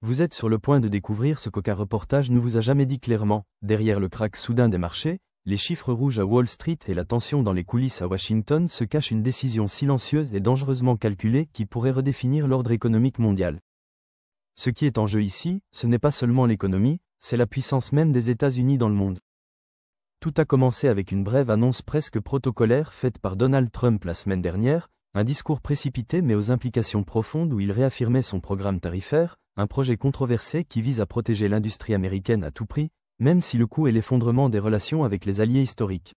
Vous êtes sur le point de découvrir ce qu'aucun reportage ne vous a jamais dit clairement. Derrière le krach soudain des marchés, les chiffres rouges à Wall Street et la tension dans les coulisses à Washington se cache une décision silencieuse et dangereusement calculée qui pourrait redéfinir l'ordre économique mondial. Ce qui est en jeu ici, ce n'est pas seulement l'économie, c'est la puissance même des États-Unis dans le monde. Tout a commencé avec une brève annonce presque protocolaire faite par Donald Trump la semaine dernière, un discours précipité mais aux implications profondes où il réaffirmait son programme tarifaire, un projet controversé qui vise à protéger l'industrie américaine à tout prix, même si le coût est l'effondrement des relations avec les alliés historiques.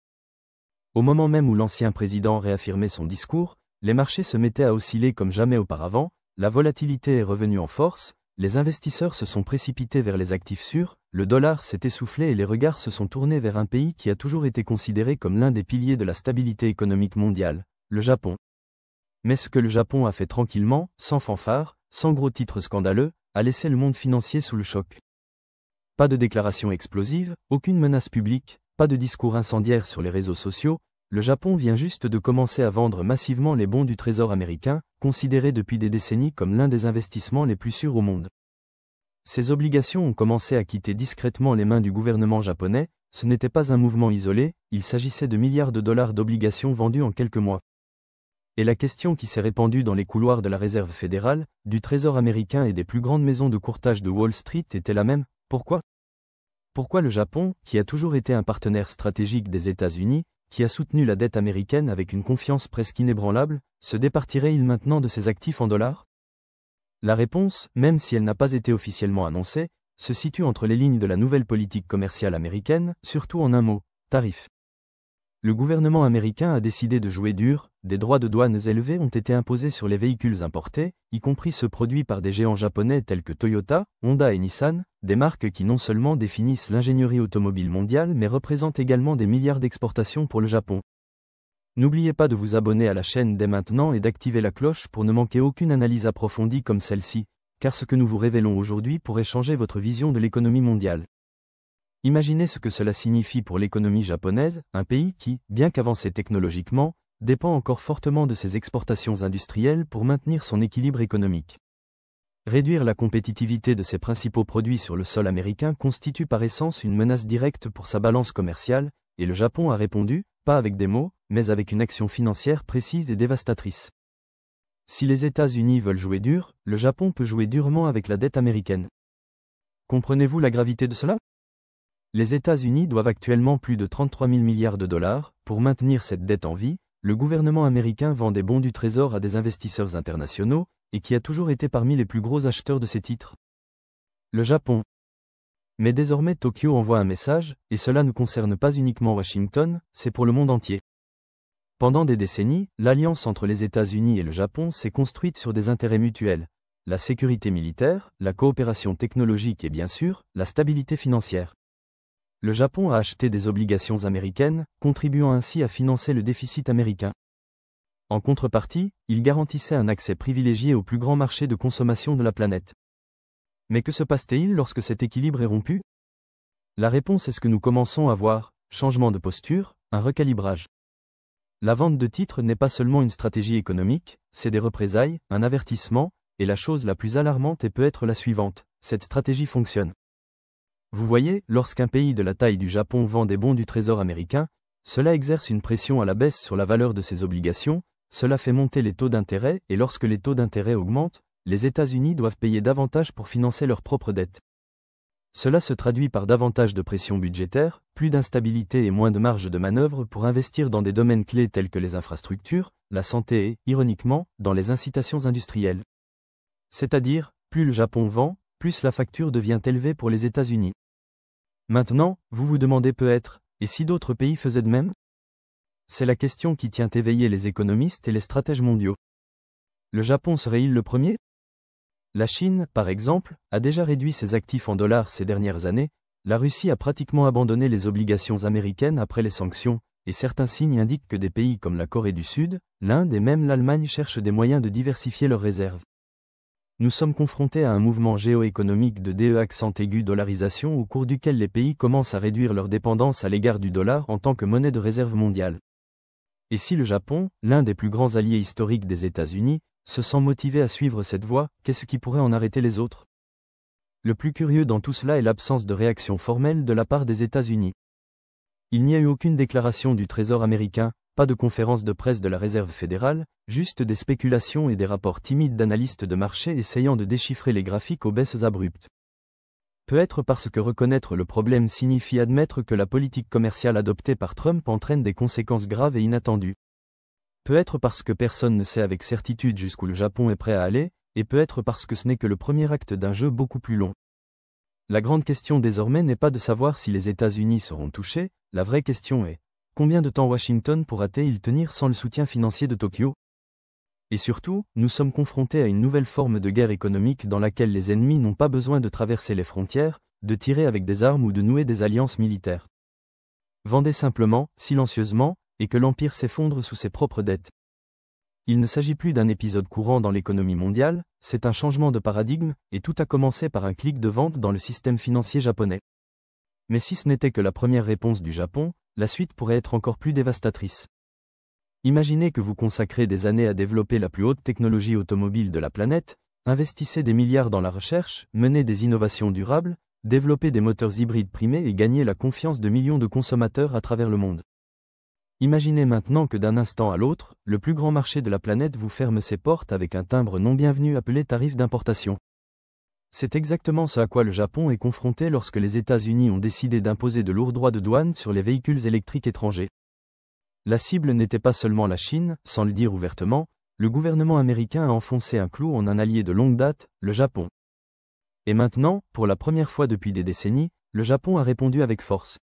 Au moment même où l'ancien président réaffirmait son discours, les marchés se mettaient à osciller comme jamais auparavant, la volatilité est revenue en force, les investisseurs se sont précipités vers les actifs sûrs, le dollar s'est essoufflé et les regards se sont tournés vers un pays qui a toujours été considéré comme l'un des piliers de la stabilité économique mondiale, le Japon. Mais ce que le Japon a fait tranquillement, sans fanfare, sans gros titres scandaleux, a laissé le monde financier sous le choc. Pas de déclarations explosives, aucune menace publique, pas de discours incendiaires sur les réseaux sociaux, le Japon vient juste de commencer à vendre massivement les bons du Trésor américain, considérés depuis des décennies comme l'un des investissements les plus sûrs au monde. Ces obligations ont commencé à quitter discrètement les mains du gouvernement japonais, ce n'était pas un mouvement isolé, il s'agissait de milliards de dollars d'obligations vendues en quelques mois. Et la question qui s'est répandue dans les couloirs de la Réserve fédérale, du Trésor américain et des plus grandes maisons de courtage de Wall Street était la même, pourquoi ? Pourquoi le Japon, qui a toujours été un partenaire stratégique des États-Unis, qui a soutenu la dette américaine avec une confiance presque inébranlable, se départirait-il maintenant de ses actifs en dollars ? La réponse, même si elle n'a pas été officiellement annoncée, se situe entre les lignes de la nouvelle politique commerciale américaine, surtout en un mot, tarifs. Le gouvernement américain a décidé de jouer dur, des droits de douane élevés ont été imposés sur les véhicules importés, y compris ceux produits par des géants japonais tels que Toyota, Honda et Nissan, des marques qui non seulement définissent l'ingénierie automobile mondiale mais représentent également des milliards d'exportations pour le Japon. N'oubliez pas de vous abonner à la chaîne dès maintenant et d'activer la cloche pour ne manquer aucune analyse approfondie comme celle-ci, car ce que nous vous révélons aujourd'hui pourrait changer votre vision de l'économie mondiale. Imaginez ce que cela signifie pour l'économie japonaise, un pays qui, bien qu'avancé technologiquement, dépend encore fortement de ses exportations industrielles pour maintenir son équilibre économique. Réduire la compétitivité de ses principaux produits sur le sol américain constitue par essence une menace directe pour sa balance commerciale, et le Japon a répondu, pas avec des mots, mais avec une action financière précise et dévastatrice. Si les États-Unis veulent jouer dur, le Japon peut jouer durement avec la dette américaine. Comprenez-vous la gravité de cela ? Les États-Unis doivent actuellement plus de 33 000 milliards de dollars. Pour maintenir cette dette en vie, le gouvernement américain vend des bons du Trésor à des investisseurs internationaux, et qui a toujours été parmi les plus gros acheteurs de ces titres. Le Japon. Mais désormais Tokyo envoie un message, et cela ne concerne pas uniquement Washington, c'est pour le monde entier. Pendant des décennies, l'alliance entre les États-Unis et le Japon s'est construite sur des intérêts mutuels, la sécurité militaire, la coopération technologique et bien sûr, la stabilité financière. Le Japon a acheté des obligations américaines, contribuant ainsi à financer le déficit américain. En contrepartie, il garantissait un accès privilégié au plus grand marché de consommation de la planète. Mais que se passe-t-il lorsque cet équilibre est rompu ? La réponse est ce que nous commençons à voir, changement de posture, un recalibrage. La vente de titres n'est pas seulement une stratégie économique, c'est des représailles, un avertissement, et la chose la plus alarmante peut être la suivante, cette stratégie fonctionne. Vous voyez, lorsqu'un pays de la taille du Japon vend des bons du Trésor américain, cela exerce une pression à la baisse sur la valeur de ses obligations, cela fait monter les taux d'intérêt et lorsque les taux d'intérêt augmentent, les États-Unis doivent payer davantage pour financer leurs propres dettes. Cela se traduit par davantage de pression budgétaire, plus d'instabilité et moins de marge de manœuvre pour investir dans des domaines clés tels que les infrastructures, la santé et, ironiquement, dans les incitations industrielles. C'est-à-dire, plus le Japon vend, plus la facture devient élevée pour les États-Unis. Maintenant, vous vous demandez peut-être, et si d'autres pays faisaient de même ? C'est la question qui tient éveillés les économistes et les stratèges mondiaux. Le Japon serait-il le premier ? La Chine, par exemple, a déjà réduit ses actifs en dollars ces dernières années, la Russie a pratiquement abandonné les obligations américaines après les sanctions, et certains signes indiquent que des pays comme la Corée du Sud, l'Inde et même l'Allemagne cherchent des moyens de diversifier leurs réserves. Nous sommes confrontés à un mouvement géoéconomique de DE-dollarisation au cours duquel les pays commencent à réduire leur dépendance à l'égard du dollar en tant que monnaie de réserve mondiale. Et si le Japon, l'un des plus grands alliés historiques des États-Unis, se sent motivé à suivre cette voie, qu'est-ce qui pourrait en arrêter les autres ? Le plus curieux dans tout cela est l'absence de réaction formelle de la part des États-Unis. Il n'y a eu aucune déclaration du Trésor américain, pas de conférence de presse de la Réserve fédérale, juste des spéculations et des rapports timides d'analystes de marché essayant de déchiffrer les graphiques aux baisses abruptes. Peut-être parce que reconnaître le problème signifie admettre que la politique commerciale adoptée par Trump entraîne des conséquences graves et inattendues. Peut-être parce que personne ne sait avec certitude jusqu'où le Japon est prêt à aller, et peut-être parce que ce n'est que le premier acte d'un jeu beaucoup plus long. La grande question désormais n'est pas de savoir si les États-Unis seront touchés, la vraie question est, combien de temps Washington pourra-t-il tenir sans le soutien financier de Tokyo? Et surtout, nous sommes confrontés à une nouvelle forme de guerre économique dans laquelle les ennemis n'ont pas besoin de traverser les frontières, de tirer avec des armes ou de nouer des alliances militaires. Vendez simplement, silencieusement, et que l'Empire s'effondre sous ses propres dettes. Il ne s'agit plus d'un épisode courant dans l'économie mondiale, c'est un changement de paradigme, et tout a commencé par un clic de vente dans le système financier japonais. Mais si ce n'était que la première réponse du Japon, la suite pourrait être encore plus dévastatrice. Imaginez que vous consacrez des années à développer la plus haute technologie automobile de la planète, investissez des milliards dans la recherche, menez des innovations durables, développez des moteurs hybrides primés et gagnez la confiance de millions de consommateurs à travers le monde. Imaginez maintenant que d'un instant à l'autre, le plus grand marché de la planète vous ferme ses portes avec un timbre non bienvenu appelé tarif d'importation. C'est exactement ce à quoi le Japon est confronté lorsque les États-Unis ont décidé d'imposer de lourds droits de douane sur les véhicules électriques étrangers. La cible n'était pas seulement la Chine, sans le dire ouvertement, le gouvernement américain a enfoncé un clou en un allié de longue date, le Japon. Et maintenant, pour la première fois depuis des décennies, le Japon a répondu avec force.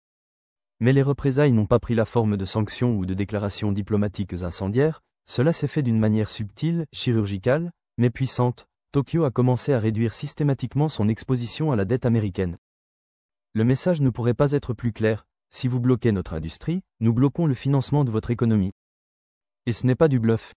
Mais les représailles n'ont pas pris la forme de sanctions ou de déclarations diplomatiques incendiaires, cela s'est fait d'une manière subtile, chirurgicale, mais puissante. Tokyo a commencé à réduire systématiquement son exposition à la dette américaine. Le message ne pourrait pas être plus clair, si vous bloquez notre industrie, nous bloquons le financement de votre économie. Et ce n'est pas du bluff.